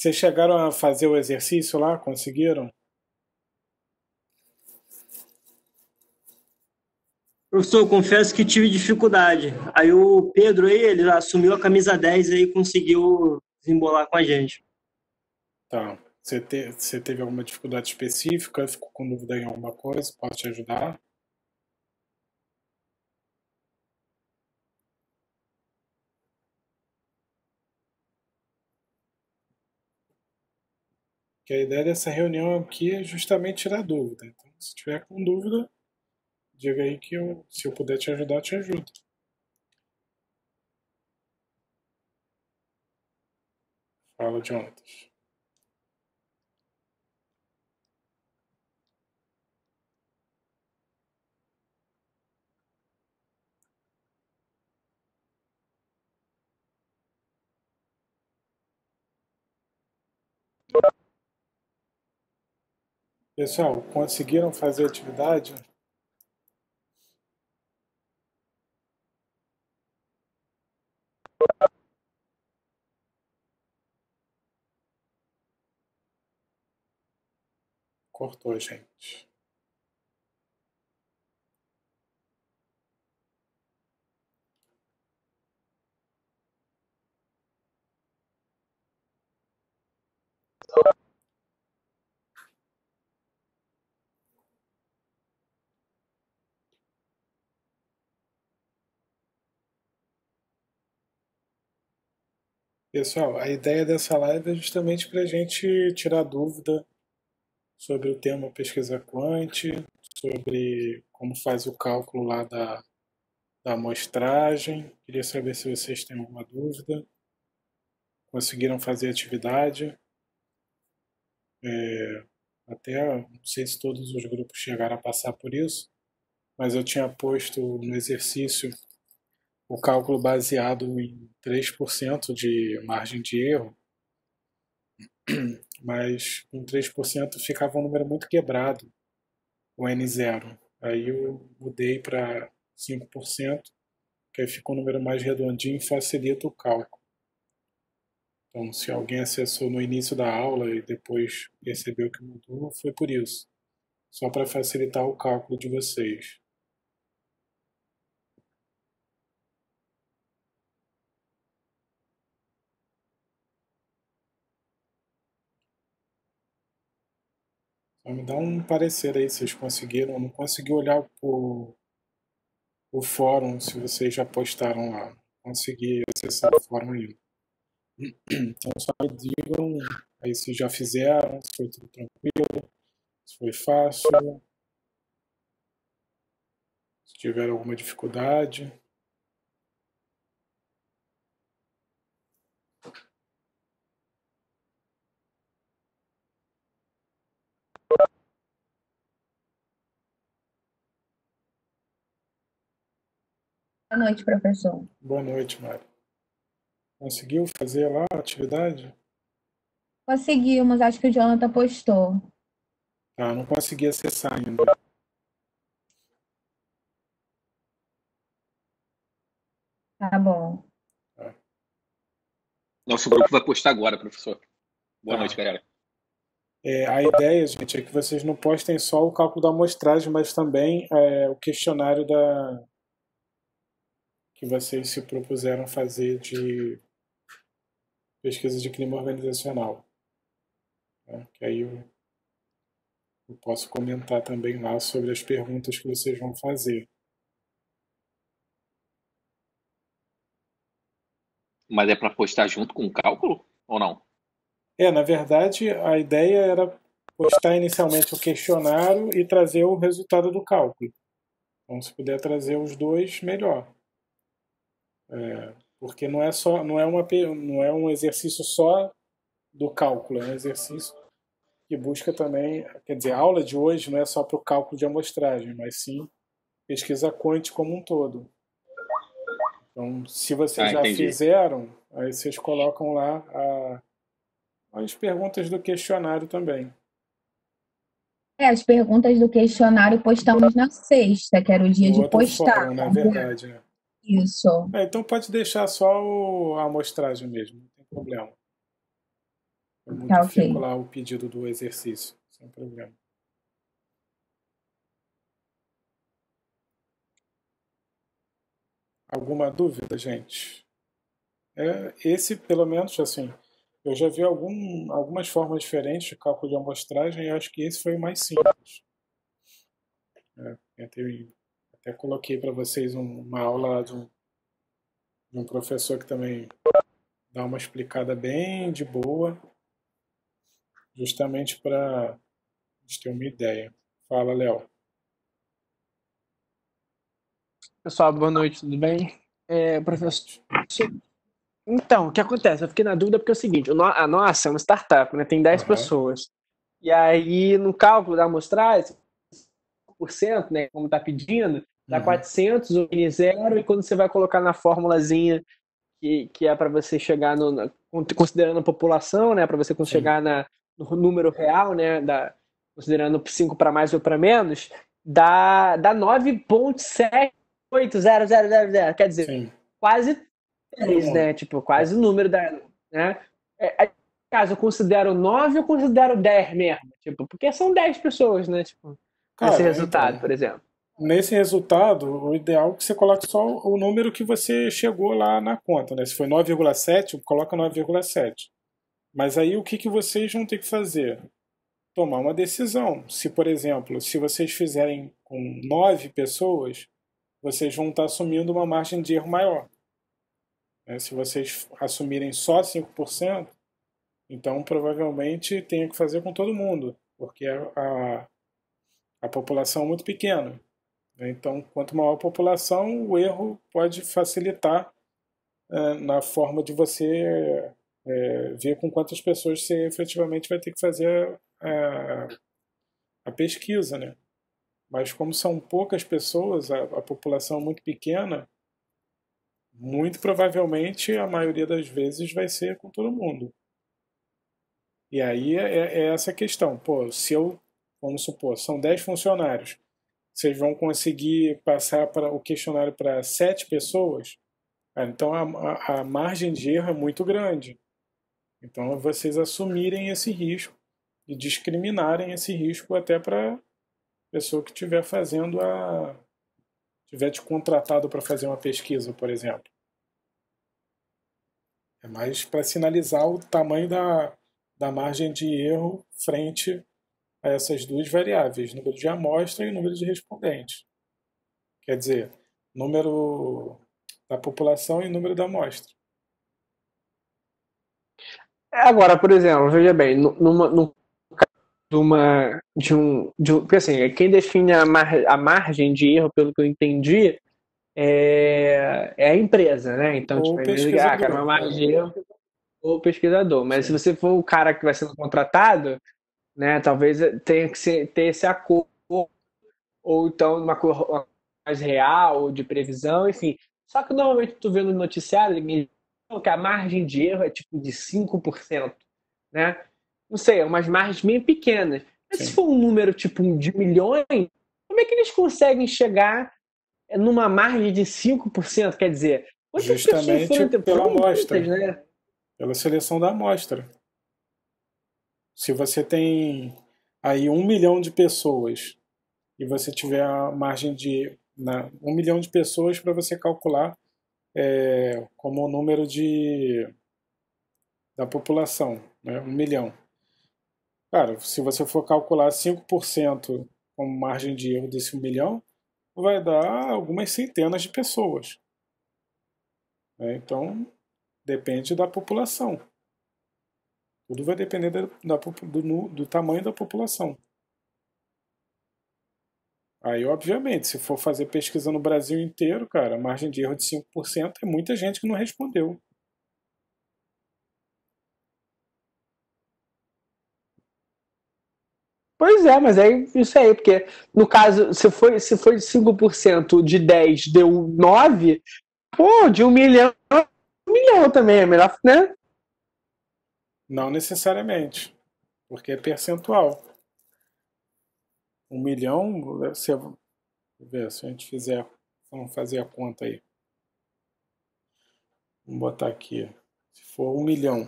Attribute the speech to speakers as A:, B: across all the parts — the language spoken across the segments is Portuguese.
A: Vocês chegaram a fazer o exercício lá? Conseguiram?
B: Professor, eu confesso que tive dificuldade. Aí o Pedro aí, ele assumiu a camisa 10 aí e conseguiu desembolar com a gente.
A: Tá. Você teve alguma dificuldade específica? Ficou com dúvida em alguma coisa? Posso te ajudar? Que a ideia dessa reunião aqui é justamente tirar dúvida. Então, se tiver com dúvida, diga aí que se eu puder te ajudar, eu te ajudo. Fala, Jonatas. Pessoal, conseguiram fazer a atividade? Cortou, gente. Pessoal, a ideia dessa live é justamente para a gente tirar dúvida sobre o tema pesquisa quant, sobre como faz o cálculo lá da amostragem. Queria saber se vocês têm alguma dúvida. Conseguiram fazer a atividade? Até não sei se todos os grupos chegaram a passar por isso, mas eu tinha posto no exercício o cálculo baseado em 3% de margem de erro, mas com 3% ficava um número muito quebrado, o N0. Aí eu mudei para 5%, que aí fica um número mais redondinho e facilita o cálculo. Então, se alguém acessou no início da aula e depois percebeu que mudou, foi por isso. Só para facilitar o cálculo de vocês. Só me dá um parecer aí, se vocês conseguiram. Eu não consegui olhar o fórum, se vocês já postaram lá. Não consegui acessar o fórum ainda. Então só me digam aí se já fizeram, se foi tudo tranquilo, se foi fácil, se tiveram alguma dificuldade.
C: Boa noite, professor.
A: Boa noite, Mário. Conseguiu fazer lá a atividade?
C: Conseguimos, acho que o Jonathan postou.
A: Ah, não consegui acessar ainda.
C: Tá bom.
A: Tá.
D: Nosso grupo vai postar agora, professor. Boa
A: Tá.
D: noite, galera.
A: A ideia, gente, é que vocês não postem só o cálculo da amostragem, mas também o questionário que vocês se propuseram fazer de pesquisa de clima organizacional. Né? Que aí eu posso comentar também lá sobre as perguntas que vocês vão fazer.
D: Mas é para postar junto com o cálculo ou não?
A: Na verdade, a ideia era postar inicialmente o questionário e trazer o resultado do cálculo. Então, se puder trazer os dois, melhor. Porque não é um exercício só do cálculo, é um exercício que busca também, quer dizer, a aula de hoje não é só para o cálculo de amostragem, mas sim pesquisa quant como um todo. Então, se vocês já
D: Entendi.
A: fizeram, aí vocês colocam lá as perguntas do questionário também.
C: As perguntas do questionário postamos na sexta, que era o dia
A: No
C: de
A: outro
C: postar.
A: fórum, na verdade, né?
C: Isso.
A: Então pode deixar só a amostragem mesmo, não tem problema. Eu
C: Tá,
A: modifico
C: ok.
A: lá o pedido do exercício, sem problema. Alguma dúvida, gente? Esse, pelo menos, assim, eu já vi algumas formas diferentes de cálculo de amostragem e eu acho que esse foi o mais simples. Até coloquei para vocês uma aula lá de um professor que também dá uma explicada bem de boa, justamente para a gente ter uma ideia. Fala, Léo.
E: Pessoal, boa noite, tudo bem? Professor,
A: Noite.
E: então, o que acontece? Eu fiquei na dúvida porque é o seguinte, a nossa é uma startup, né? Tem 10
A: Aham.
E: pessoas. E aí, no cálculo da amostragem, 5%, né, como está pedindo, dá
A: Uhum.
E: 400, o N0, e quando você vai colocar na formulazinha que é para você chegar considerando a população, né, para você
A: Sim.
E: chegar no número real, né, considerando 5 para mais ou para menos, dá 9,78000, quer dizer,
A: Sim.
E: quase
A: Todo
E: 10,
A: mundo.
E: né, tipo, quase o número né, caso eu considero 9, eu considero 10 mesmo, tipo, porque são 10 pessoas, né, tipo, nesse
A: Cara,
E: resultado,
A: então,
E: por exemplo.
A: nesse resultado, o ideal é que você coloque só o número que você chegou lá na conta, né? Se foi 9,7, coloca 9,7. Mas aí o que vocês vão ter que fazer? Tomar uma decisão. Se, por exemplo, se vocês fizerem com 9 pessoas, vocês vão estar assumindo uma margem de erro maior, né? Se vocês assumirem só 5%, então provavelmente tenha que fazer com todo mundo, porque a população é muito pequena, né? Então, quanto maior a população, o erro pode facilitar na forma de você ver com quantas pessoas você efetivamente vai ter que fazer a pesquisa, né? Mas como são poucas pessoas, a população é muito pequena, muito provavelmente a maioria das vezes vai ser com todo mundo. E aí é essa questão. Pô, se eu, vamos supor, são 10 funcionários, vocês vão conseguir passar o questionário para 7 pessoas, então a margem de erro é muito grande. Então vocês assumirem esse risco e discriminarem esse risco até para a pessoa que estiver tiver te contratado para fazer uma pesquisa, por exemplo. É mais para sinalizar o tamanho da margem de erro frente a essas duas variáveis, número de amostra e número de respondentes. Quer dizer, número da população e número da amostra.
E: Agora, por exemplo, veja bem, porque assim, quem define a margem de erro, pelo que eu entendi, é a empresa, né? Então,
A: Ou
E: tipo, a empresa diz, quero uma
A: pesquisador.
E: margem de erro, ou pesquisador. Mas se
A: Sim,
E: você for o cara que vai sendo contratado, né, talvez tenha que ter esse acordo, ou então uma coisa mais real, ou de previsão, enfim. Só que normalmente tu vê no noticiário que a margem de erro é tipo de 5%, né? Não sei, é umas margens bem pequenas. Mas se
A: sim.
E: for um número tipo de milhões, como é que eles conseguem chegar numa margem de 5%? Quer dizer, quantas pessoas
A: Justamente
E: foram...
A: pela
E: Foram muitas,
A: amostra,
E: né?
A: pela seleção da amostra. Se você tem aí 1 milhão de pessoas e você tiver a margem de 1 milhão de pessoas para você calcular como o número da população, né? 1 milhão. Cara, se você for calcular 5% como margem de erro desse 1 milhão, vai dar algumas centenas de pessoas, né? Então, depende da população. Tudo vai depender do tamanho da população. Aí, obviamente, se for fazer pesquisa no Brasil inteiro, cara, a margem de erro de 5% é muita gente que não respondeu.
E: Pois é, mas é isso aí, porque no caso, se foi 5% de 10 deu 9, pô, de 1 milhão, 1 milhão também, é melhor, né?
A: Não necessariamente, porque é percentual. 1 milhão, ver, se a gente fizer, vamos fazer a conta aí. Vamos botar aqui. Se for 1 milhão,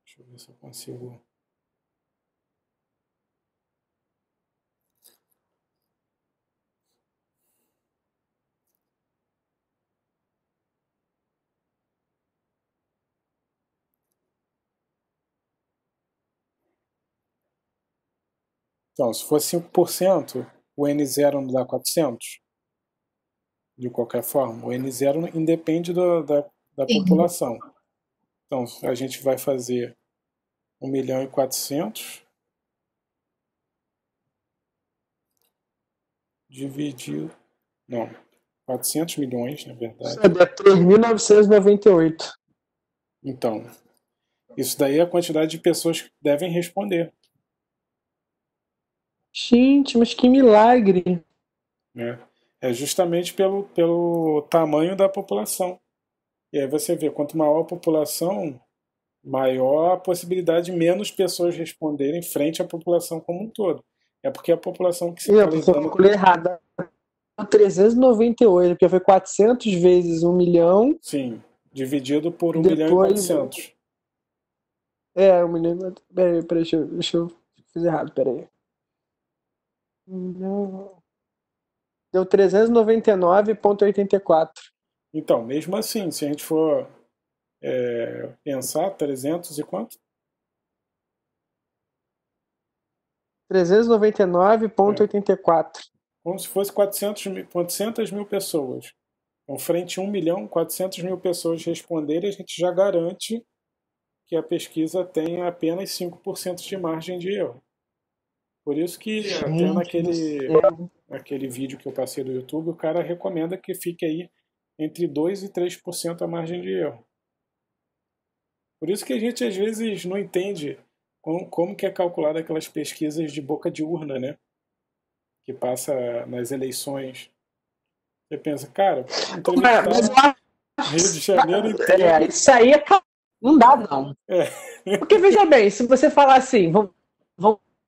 A: deixa Deixa eu ver se eu consigo. Então, se for 5%, o N0 não dá 400? De qualquer forma, o N0 independe da
C: Sim.
A: população. Então, a gente vai fazer 1.400.000 dividido... Não, 400 milhões, na verdade.
E: Isso dá 3.998.
A: Então, isso daí é a quantidade de pessoas que devem responder,
E: Gente, mas que milagre.
A: né? É justamente pelo tamanho da população. E aí você vê, quanto maior a população, maior a possibilidade de menos pessoas responderem frente à população como um todo. É porque a população que se está
E: Eu
A: lidando...
E: calculei errado. 398, porque foi 400 vezes 1 milhão.
A: Sim, dividido por 1.400.000.
E: Depois. 1 milhão. Peraí, deixa eu fiz errado, peraí. Não. Deu 399,84.
A: Então, mesmo assim, se a gente for pensar, 300 e quanto?
E: 399,84.
A: Como se fosse 400.000 pessoas. Então, frente a 1.400.000 pessoas responderem, a gente já garante que a pesquisa tem apenas 5% de margem de erro. Por isso que até naquele vídeo que eu passei do YouTube, o cara recomenda que fique aí entre 2% e 3% a margem de erro. Por isso que a gente às vezes não entende como que é calculada aquelas pesquisas de boca de urna, né? Que passa nas eleições. Você pensa, cara, entrevistar Rio de Janeiro inteiro.
E: Isso aí não dá, não. Porque, veja bem, se você falar assim, vamos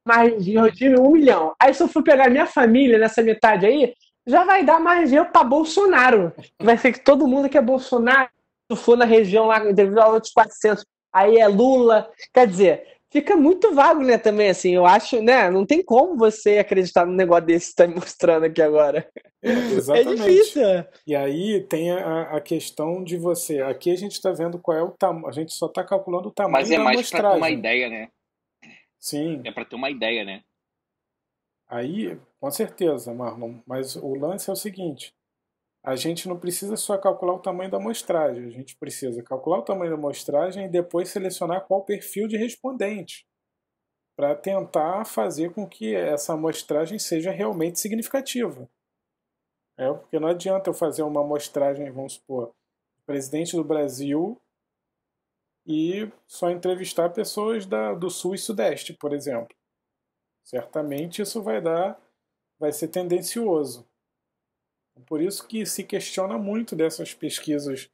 E: margem de erro de 1 milhão. Aí, se eu for pegar minha família nessa metade aí, já vai dar margem de erro para Bolsonaro. Vai ser que todo mundo que é Bolsonaro, se for na região lá, devido a outros 400, aí é Lula. Quer dizer, fica muito vago, né, também, assim, eu acho, né, não tem como você acreditar num negócio desse que você tá me mostrando aqui agora.
A: Exatamente.
E: É difícil.
A: E aí tem a questão de você, aqui a gente está vendo qual é o tamanho, a gente só está calculando o tamanho da amostragem.
D: Mas é mais para ter uma ideia, né?
A: Sim.
D: É para ter uma ideia, né?
A: Aí, com certeza, Marlon, mas o lance é o seguinte, a gente não precisa só calcular o tamanho da amostragem, a gente precisa calcular o tamanho da amostragem e depois selecionar qual perfil de respondente, para tentar fazer com que essa amostragem seja realmente significativa. Porque não adianta eu fazer uma amostragem, vamos supor, presidente do Brasil e só entrevistar pessoas do Sul e Sudeste, por exemplo. Certamente isso vai ser tendencioso. Por isso que se questiona muito dessas pesquisas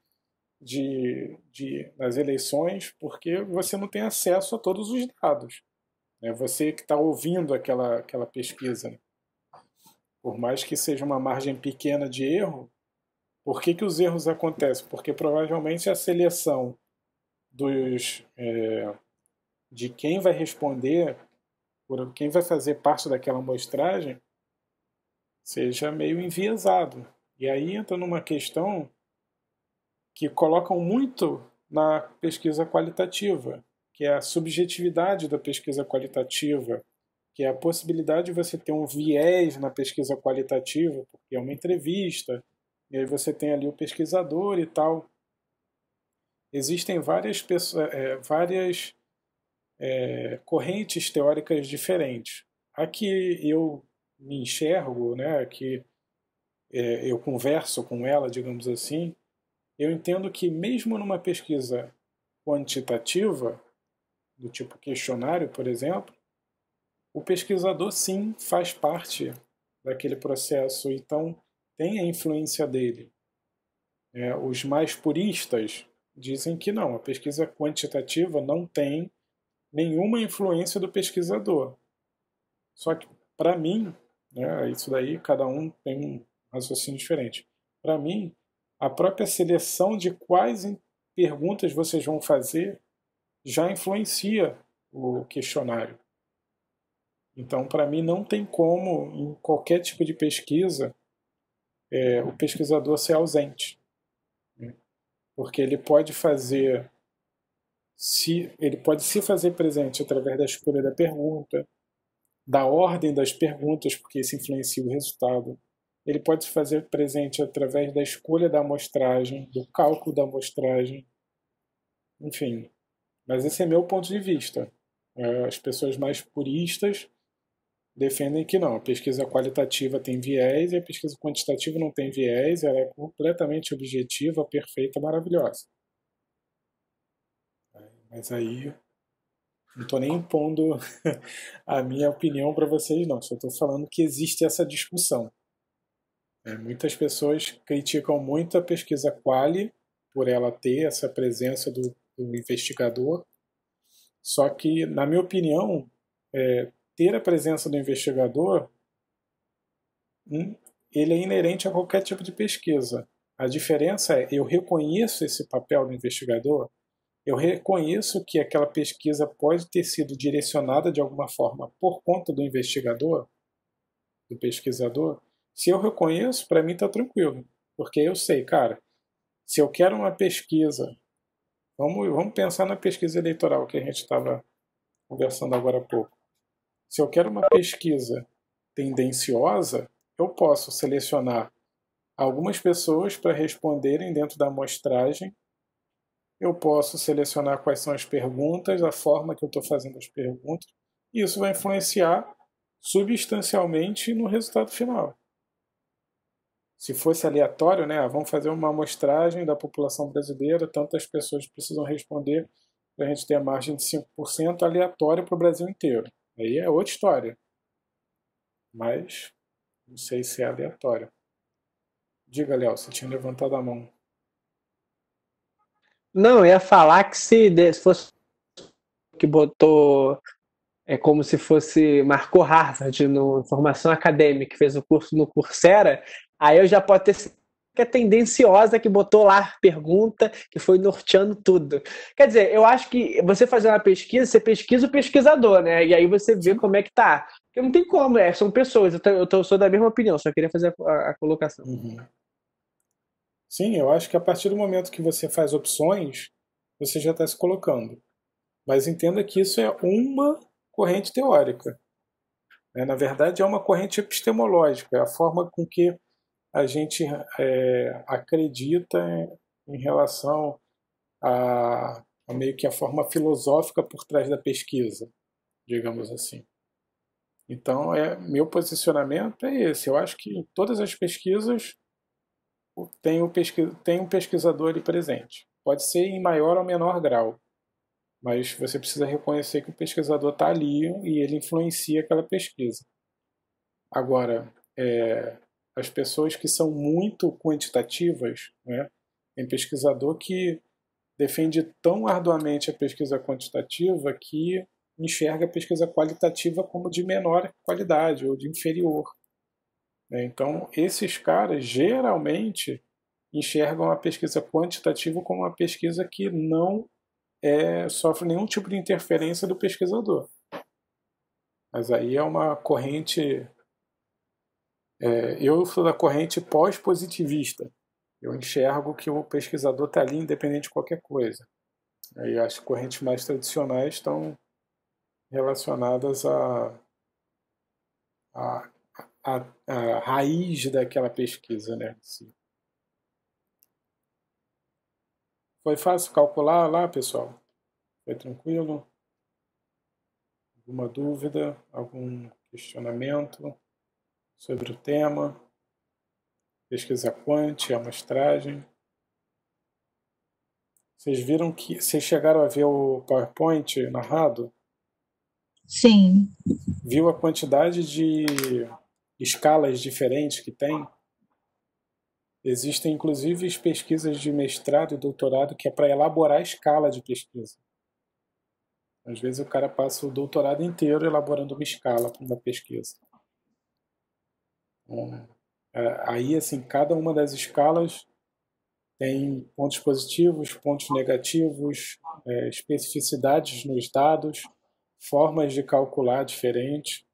A: nas eleições, porque você não tem acesso a todos os dados. Você que está ouvindo aquela pesquisa, né? Por mais que seja uma margem pequena de erro, por que os erros acontecem? Porque provavelmente a seleção de quem vai responder, quem vai fazer parte daquela amostragem, seja meio enviesado. E aí entra numa questão que colocam muito na pesquisa qualitativa, que é a subjetividade da pesquisa qualitativa, que é a possibilidade de você ter um viés na pesquisa qualitativa, porque é uma entrevista, e aí você tem ali o pesquisador e tal. Existem várias correntes teóricas diferentes. A que eu me enxergo, né, que eu converso com ela, digamos assim, eu entendo que mesmo numa pesquisa quantitativa, do tipo questionário, por exemplo, o pesquisador sim faz parte daquele processo, então tem a influência dele. Os mais puristas dizem que não, a pesquisa quantitativa não tem nenhuma influência do pesquisador. Só que, para mim, isso daí cada um tem um raciocínio diferente. Para mim, a própria seleção de quais perguntas vocês vão fazer já influencia o questionário. Então, para mim, não tem como, em qualquer tipo de pesquisa, o pesquisador ser ausente. Né? Porque ele pode se fazer presente através da escolha da pergunta, da ordem das perguntas, porque isso influencia o resultado. Ele pode se fazer presente através da escolha da amostragem, do cálculo da amostragem, enfim. Mas esse é meu ponto de vista. As pessoas mais puristas defendem que não, a pesquisa qualitativa tem viés e a pesquisa quantitativa não tem viés, ela é completamente objetiva, perfeita, maravilhosa. Mas aí não estou nem impondo a minha opinião para vocês, não. Só estou falando que existe essa discussão. Muitas pessoas criticam muito a pesquisa quali por ela ter essa presença do investigador. Só que, na minha opinião, ter a presença do investigador ele é inerente a qualquer tipo de pesquisa. A diferença é, eu reconheço esse papel do investigador, eu reconheço que aquela pesquisa pode ter sido direcionada de alguma forma por conta do investigador, do pesquisador. Se eu reconheço, para mim está tranquilo. Porque eu sei, cara, se eu quero uma pesquisa, vamos pensar na pesquisa eleitoral que a gente estava conversando agora há pouco. Se eu quero uma pesquisa tendenciosa, eu posso selecionar algumas pessoas para responderem dentro da amostragem. Eu posso selecionar quais são as perguntas, a forma que eu estou fazendo as perguntas, e isso vai influenciar substancialmente no resultado final. Se fosse aleatório, né, vamos fazer uma amostragem da população brasileira, tantas pessoas precisam responder para a gente ter a margem de 5% aleatório para o Brasil inteiro. Aí é outra história. Mas não sei se é aleatório. Diga, Léo, você tinha levantado a mão.
E: Não, eu ia falar que se fosse que botou como se fosse marcou Harvard no formação acadêmica, que fez o curso no Coursera, aí eu já pode ter que é tendenciosa, que botou lá pergunta, que foi norteando tudo. Quer dizer, eu acho que você fazer uma pesquisa, você pesquisa o pesquisador, né? E aí você vê como é que tá. Porque não tem como, são pessoas. Eu sou da mesma opinião, só queria fazer a colocação.
A: Uhum. Sim, eu acho que a partir do momento que você faz opções, você já está se colocando. Mas entenda que isso é uma corrente teórica. Na verdade, é uma corrente epistemológica, é a forma com que a gente acredita em relação a meio que a forma filosófica por trás da pesquisa, digamos assim. Então, meu posicionamento é esse. Eu acho que em todas as pesquisas tem um pesquisador ali presente. Pode ser em maior ou menor grau, mas você precisa reconhecer que o pesquisador está ali e ele influencia aquela pesquisa. Agora, as pessoas que são muito quantitativas, né? Tem pesquisador que defende tão arduamente a pesquisa quantitativa que enxerga a pesquisa qualitativa como de menor qualidade ou de inferior. Então, esses caras geralmente enxergam a pesquisa quantitativa como uma pesquisa que não sofre nenhum tipo de interferência do pesquisador. Mas aí é uma corrente... eu sou da corrente pós-positivista. Eu enxergo que o pesquisador está ali independente de qualquer coisa. Aí as correntes mais tradicionais estão relacionadas à raiz daquela pesquisa, né? Foi fácil calcular lá, pessoal? Foi tranquilo? Alguma dúvida? Algum questionamento sobre o tema? Pesquisa quant, amostragem. Vocês viram que... Vocês chegaram a ver o PowerPoint narrado?
C: Sim.
A: Viu a quantidade de escalas diferentes que tem? Existem, inclusive, pesquisas de mestrado e doutorado que é para elaborar a escala de pesquisa. Às vezes o cara passa o doutorado inteiro elaborando uma escala para uma pesquisa. Aí, assim, cada uma das escalas Tem pontos positivos, pontos negativos, especificidades nos dados, formas de calcular diferentes.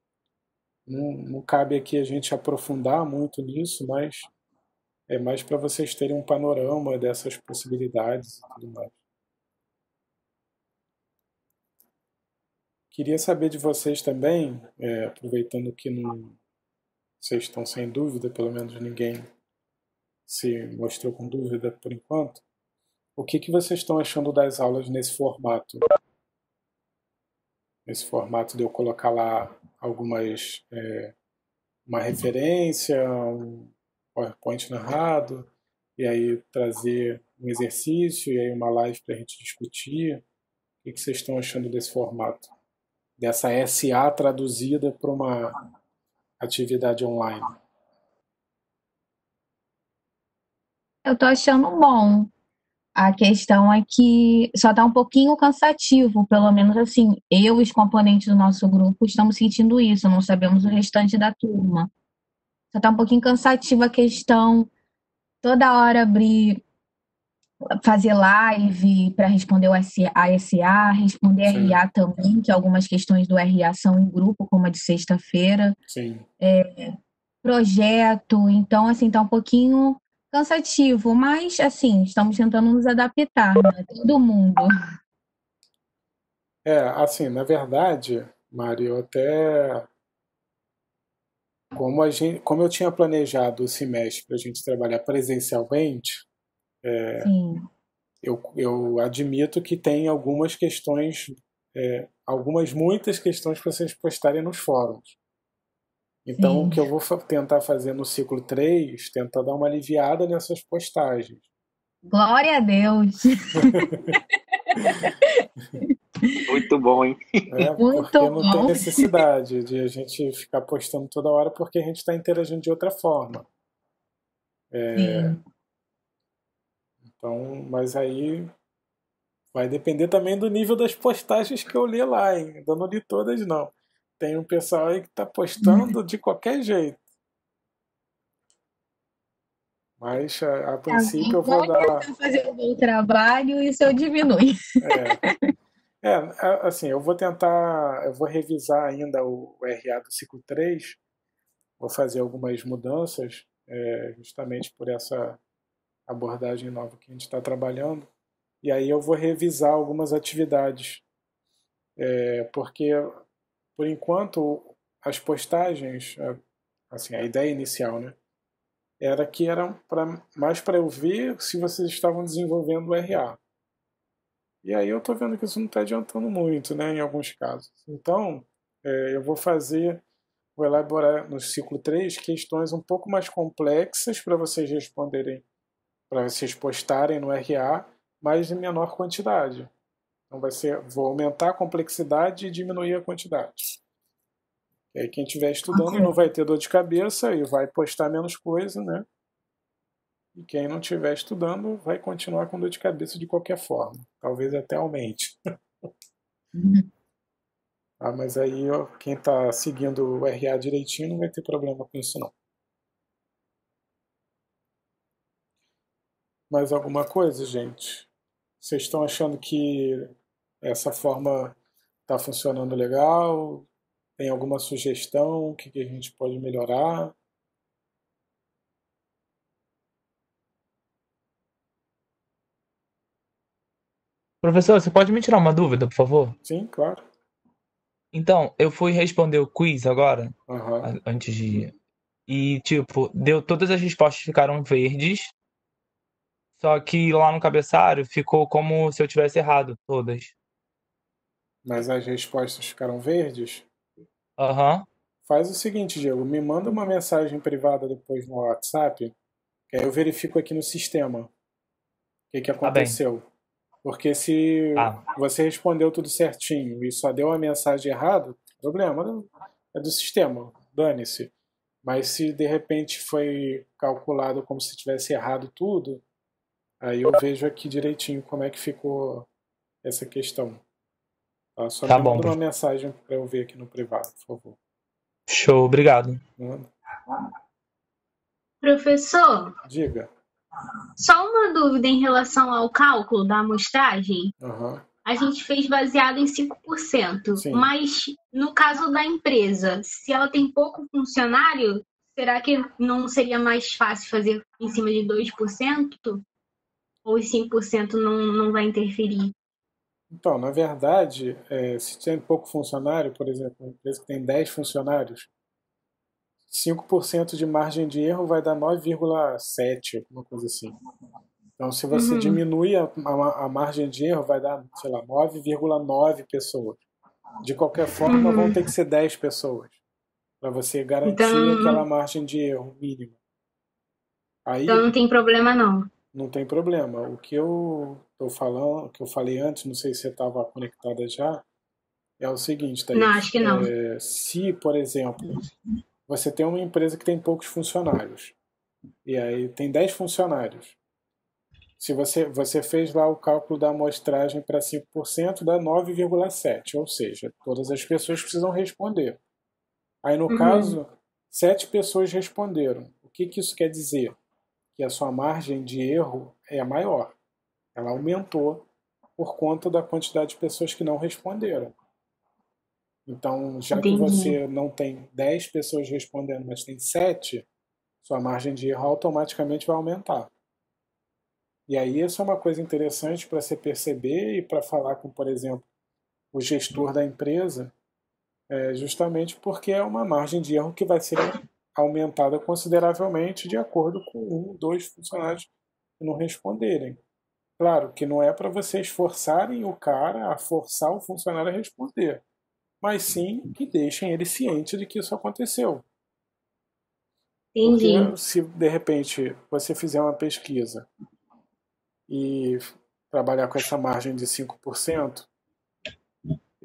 A: Não cabe aqui a gente aprofundar muito nisso, mas é mais para vocês terem um panorama dessas possibilidades e tudo mais. Queria saber de vocês também, aproveitando que vocês estão sem dúvida, pelo menos ninguém se mostrou com dúvida por enquanto, o que vocês estão achando das aulas nesse formato? Nesse formato de eu colocar lá uma referência, um PowerPoint narrado, e aí trazer um exercício, e aí uma live para a gente discutir. O que vocês estão achando desse formato? Dessa SA traduzida para uma atividade online?
C: Eu tô achando bom. A questão é que só tá um pouquinho cansativo, pelo menos assim, eu e os componentes do nosso grupo estamos sentindo isso, não sabemos o restante da turma. Só tá um pouquinho cansativo a questão, toda hora fazer live para responder o ASA, responder
A: Sim.
C: RA também, que algumas questões do RA são em grupo, como a de sexta-feira.
A: Sim.
C: Projeto, então assim, tá um pouquinho cansativo, mas assim, estamos tentando nos adaptar, né? Todo mundo.
A: Assim, na verdade, Mário, eu até como eu tinha planejado o semestre para a gente trabalhar presencialmente,
C: Sim,
A: eu admito que tem algumas questões, muitas questões para vocês postarem nos fóruns. Então,
C: sim.
A: o que eu vou tentar fazer no ciclo 3, tentar dar uma aliviada nessas postagens.
C: Glória a Deus.
D: Muito bom, hein?
C: Muito
A: Porque não tem
C: bom.
A: necessidade de a gente ficar postando toda hora, porque a gente está interagindo de outra forma.
C: Sim.
A: Então, mas aí vai depender também do nível das postagens que eu li lá, hein? Ainda não li todas, não. Tem um pessoal aí que está postando de qualquer jeito. Mas, a princípio, eu vou dar...
C: Vou fazer o meu trabalho e isso eu diminui.
A: Assim, eu vou revisar ainda o RA do ciclo 3, vou fazer algumas mudanças, justamente por essa abordagem nova que a gente está trabalhando, e aí eu vou revisar algumas atividades, porque, por enquanto, as postagens, assim, a ideia inicial, né, era que eram mais para eu ver se vocês estavam desenvolvendo o RA. E aí eu estou vendo que isso não está adiantando muito, né, em alguns casos. Então, eu vou elaborar no ciclo 3 questões um pouco mais complexas para vocês responderem, para vocês postarem no RA, mas em menor quantidade. Então vou aumentar a complexidade e diminuir a quantidade. E aí quem estiver estudando não vai ter dor de cabeça e vai postar menos coisa, né? E quem não estiver estudando vai continuar com dor de cabeça de qualquer forma. Talvez até aumente. Mas aí quem está seguindo o RA direitinho não vai ter problema com isso, não. Mais alguma coisa, gente? Vocês estão achando que essa forma está funcionando legal? Tem alguma sugestão? O que a gente pode melhorar?
F: Professor, você pode me tirar uma dúvida, por favor?
A: Sim, claro.
F: Então, eu fui responder o quiz agora,
A: Aham.
F: antes de. E, tipo, todas as respostas ficaram verdes, só que lá no cabeçalho ficou como se eu tivesse errado todas.
A: Mas as respostas ficaram verdes?
F: Aham,
A: Faz o seguinte, Diego, me manda uma mensagem privada depois no WhatsApp, que aí eu verifico aqui no sistema o que
F: tá bem.
A: aconteceu. Porque se
F: Tá,
A: você respondeu tudo certinho e só deu a mensagem errada, problema é do sistema, dane-se. Mas se de repente foi calculado como se tivesse errado tudo, aí eu vejo aqui direitinho como é que ficou essa questão. Tá? Só
F: tá
A: me
F: bom,
A: manda uma
F: professor.
A: mensagem para eu ver aqui no privado, por favor.
F: Show, obrigado.
A: Manda.
G: Professor,
A: Diga.
G: Só uma dúvida em relação ao cálculo da amostragem.
A: Aham.
G: A gente fez baseado em 5%,
A: Sim.
G: mas no caso da empresa, se ela tem pouco funcionário, será que não seria mais fácil fazer em cima de 2%? Ou os 5% não vai interferir?
A: Então, na verdade, se tem pouco funcionário, por exemplo, uma empresa que tem 10 funcionários, 5% de margem de erro vai dar 9,7, alguma coisa assim. Então, se você diminui a margem de erro, vai dar, sei lá, 9,9 pessoas. De qualquer forma, vão ter que ser 10 pessoas para você garantir
G: Então,
A: aquela margem de erro mínima. Aí
G: então não tem problema não.
A: não tem problema. O que eu tô falando, o que eu falei antes, não sei se você estava conectada já, é o seguinte,
G: Não,
A: Thaís.
G: acho que não.
A: Se, por exemplo, você tem uma empresa que tem poucos funcionários, e aí tem 10 funcionários. Se você fez lá o cálculo da amostragem para 5%, dá 9,7, ou seja, todas as pessoas precisam responder. Aí, no caso, 7 pessoas responderam. O que isso quer dizer? Que a sua margem de erro é maior. Ela aumentou por conta da quantidade de pessoas que não responderam. Então, já que
G: Entendi.
A: você não tem 10 pessoas respondendo, mas tem 7, sua margem de erro automaticamente vai aumentar. E aí isso é uma coisa interessante para você perceber e para falar com, por exemplo, o gestor da empresa, justamente porque é uma margem de erro que vai ser aumentada consideravelmente de acordo com 1, 2 funcionários que não responderem. Claro que não é para vocês forçarem o cara a forçar o funcionário a responder, mas sim que deixem ele ciente de que isso aconteceu. Porque
G: Entendi.
A: se de repente você fizer uma pesquisa e trabalhar com essa margem de 5%,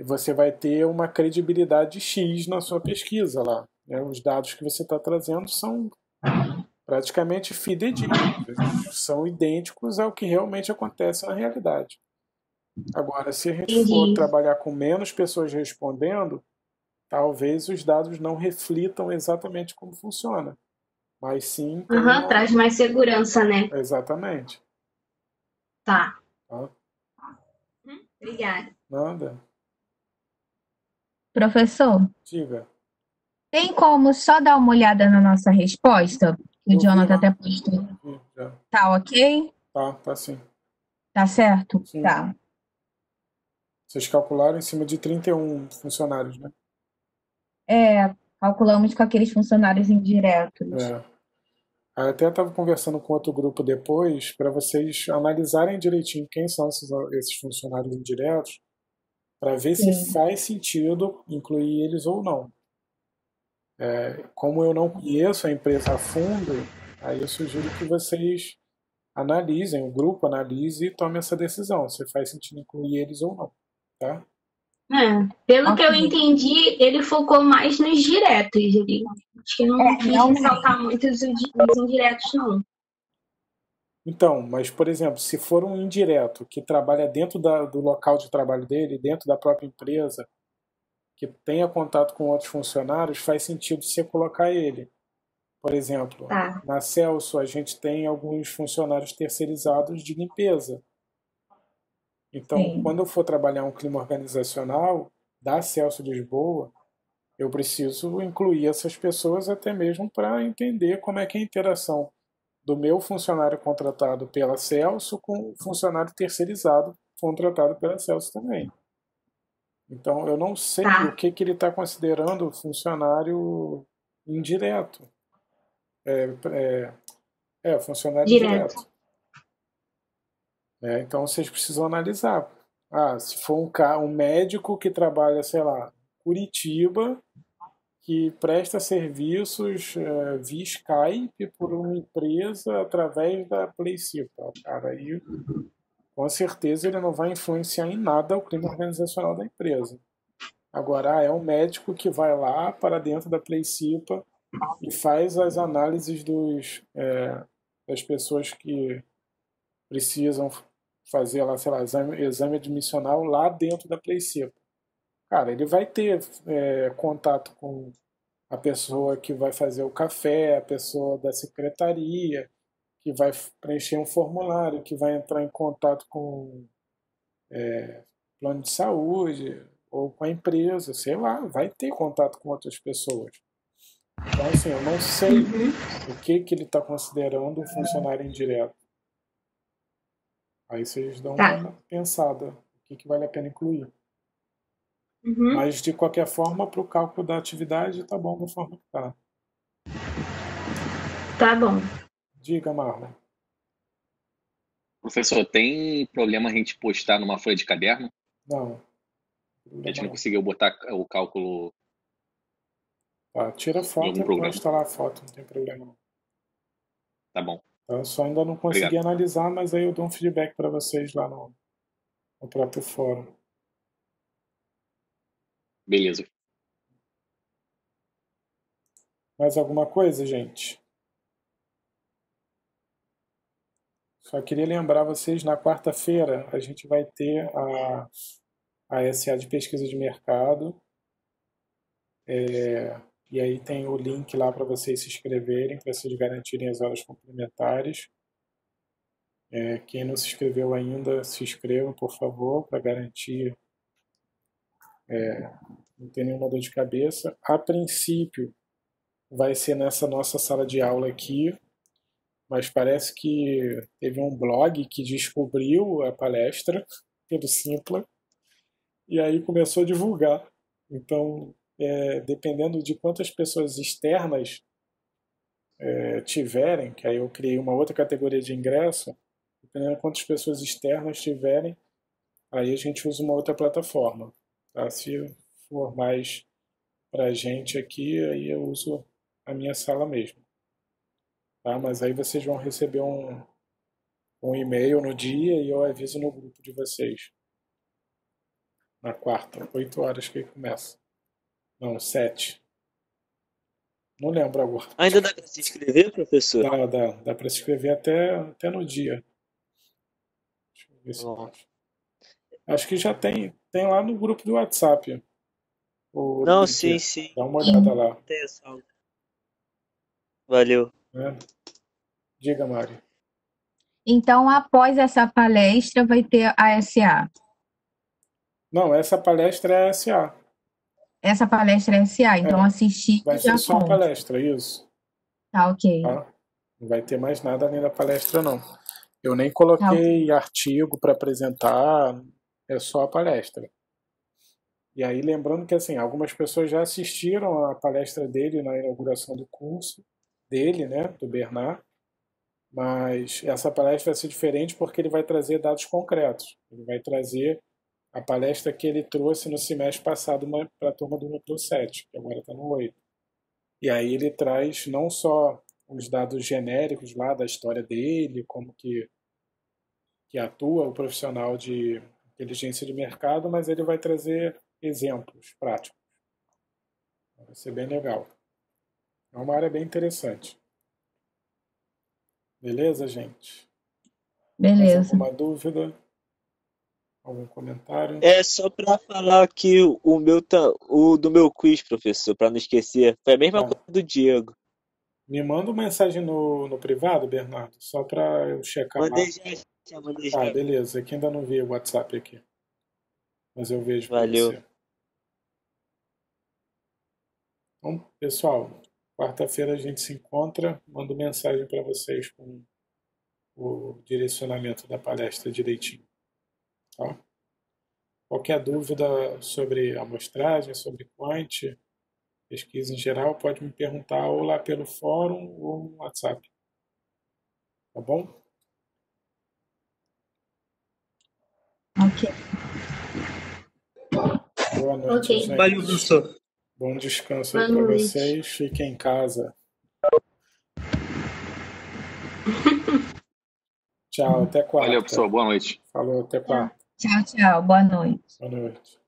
A: você vai ter uma credibilidade X na sua pesquisa lá. Né? Os dados que você está trazendo são praticamente fidedignos, são idênticos ao que realmente acontece na realidade. Agora, se a gente for
G: Entendi.
A: trabalhar com menos pessoas respondendo, talvez os dados não reflitam exatamente como funciona, mas sim tenham...
G: Traz mais segurança, né?
A: Exatamente.
G: Tá.
A: Tá?
G: Obrigada.
A: Nada.
C: Professor,
A: Diga.
C: tem como só dar uma olhada na nossa resposta? O
A: Eu vi
C: Jonathan
A: lá.
C: até postou.
A: Já.
C: Tá ok?
A: Tá sim.
C: Tá certo?
A: Sim.
C: Tá.
A: Vocês calcularam em cima de 31 funcionários, né?
C: Calculamos com aqueles funcionários indiretos.
A: Aí até estava conversando com outro grupo depois para vocês analisarem direitinho quem são esses funcionários indiretos para ver se faz sentido incluir eles ou não. Como eu não conheço a empresa a fundo, aí eu sugiro que vocês analisem, o grupo analise e tome essa decisão, se faz sentido incluir eles ou não, tá?
G: Pelo que eu entendi, ele focou mais nos diretos. Ele acho que não quis ressaltar muito os indiretos, não.
A: Então, mas, por exemplo, se for um indireto que trabalha dentro do local de trabalho dele, dentro da própria empresa, que tenha contato com outros funcionários, faz sentido você colocar ele. Por exemplo, na Celso a gente tem alguns funcionários terceirizados de limpeza. Então, quando eu for trabalhar um clima organizacional da Celso Lisboa, eu preciso incluir essas pessoas até mesmo para entender como é que é a interação do meu funcionário contratado pela Celso com o funcionário terceirizado contratado pela Celso também. Então, eu não sei o que ele está considerando funcionário indireto. Funcionário direto. Então, vocês precisam analisar. Se for um médico que trabalha, sei lá, Curitiba, que presta serviços via Skype por uma empresa através da PlayCipa. Cara, aí com certeza ele não vai influenciar em nada o clima organizacional da empresa. Agora, é um médico que vai lá para dentro da PlayCipa e faz as análises das pessoas que precisam fazer lá, sei lá, exame admissional lá dentro da PlayCipa. Cara, ele vai ter contato com a pessoa que vai fazer o café, a pessoa da secretaria, que vai preencher um formulário, que vai entrar em contato com plano de saúde ou com a empresa, sei lá, vai ter contato com outras pessoas. Então, assim, eu não sei o que ele está considerando um funcionário indireto. Aí vocês dão uma pensada, o que vale a pena incluir. Mas, de qualquer forma, para o cálculo da atividade, tá bom da forma que tá.
G: Tá bom.
A: Diga, Marlon.
D: Professor, tem problema a gente postar numa folha de caderno?
A: Não.
D: A gente não conseguiu botar o cálculo
A: Tá, tira
D: em
A: foto
D: algum
A: e
D: programa.
A: posta lá a foto, não tem problema não.
D: Tá bom.
A: Eu só ainda não consegui
D: Obrigado.
A: analisar, mas aí eu dou um feedback para vocês lá no próprio fórum.
D: Beleza.
A: Mais alguma coisa, gente? Só queria lembrar vocês, na quarta-feira a gente vai ter a SA de pesquisa de mercado. E aí tem o link lá para vocês se inscreverem, para vocês garantirem as horas complementares. Quem não se inscreveu ainda, se inscreva, por favor, para garantir não ter nenhuma dor de cabeça. A princípio, vai ser nessa nossa sala de aula aqui, mas parece que teve um blog que descobriu a palestra pelo Simpla e aí começou a divulgar. Então, dependendo de quantas pessoas externas tiverem, que aí eu criei uma outra categoria de ingresso, dependendo de quantas pessoas externas tiverem, aí a gente usa uma outra plataforma. Tá? Se for mais pra gente aqui, aí eu uso a minha sala mesmo. Tá? Mas aí vocês vão receber um e-mail no dia e eu aviso no grupo de vocês. Na quarta, 8 horas que começa. Não, 7. Não lembro agora.
H: Ainda dá para se inscrever, professor?
A: Dá para se inscrever até no dia. Deixa eu ver se pode. Acho que já tem lá no grupo do WhatsApp.
H: Não, sim.
A: Dá uma olhada lá.
H: Tem essa aula. Valeu.
A: Diga, Mari.
C: Então, após essa palestra, vai ter a SA.
A: Não, essa palestra é a SA.
C: Essa palestra é SA, então assistir
A: vai
C: já
A: ser só a
C: conta.
A: palestra, isso.
C: Tá, ok.
A: Tá? Não vai ter mais nada além da palestra, não. Eu nem coloquei artigo para apresentar, é só a palestra. E aí, lembrando que assim, algumas pessoas já assistiram a palestra dele na inauguração do curso dele, né, do Bernard, mas essa palestra vai ser diferente porque ele vai trazer dados concretos. Ele vai trazer a palestra que ele trouxe no semestre passado para a turma do Núcleo 7, que agora está no 8. E aí ele traz não só os dados genéricos lá da história dele, como que atua o profissional de inteligência de mercado, mas ele vai trazer exemplos práticos. Vai ser bem legal. É uma área bem interessante. Beleza, gente?
C: Beleza.
A: Mais alguma dúvida? Algum comentário?
H: É só para falar aqui o do meu quiz, professor, para não esquecer. Foi a mesma coisa do Diego.
A: Me manda uma mensagem no privado, Bernardo, só para eu checar lá.
H: Mandei já.
A: Beleza. Aqui ainda não vi o WhatsApp aqui. Mas eu vejo para
H: Valeu.
A: você. Então, pessoal, quarta-feira a gente se encontra. Mando mensagem para vocês com o direcionamento da palestra direitinho. Tá? Qualquer dúvida sobre amostragem, sobre quant, pesquisa em geral, pode me perguntar ou lá pelo fórum ou no WhatsApp. Tá bom?
C: Ok.
A: Boa noite,
G: Ok.
A: gente.
F: Valeu, professor.
A: Bom descanso aí
G: Boa
A: para
G: noite.
A: vocês. Fiquem em casa. Tchau, até quarta.
D: Valeu, professor. Boa noite.
A: Falou, até quarta.
C: Tchau, tchau. Boa noite.
A: Boa noite.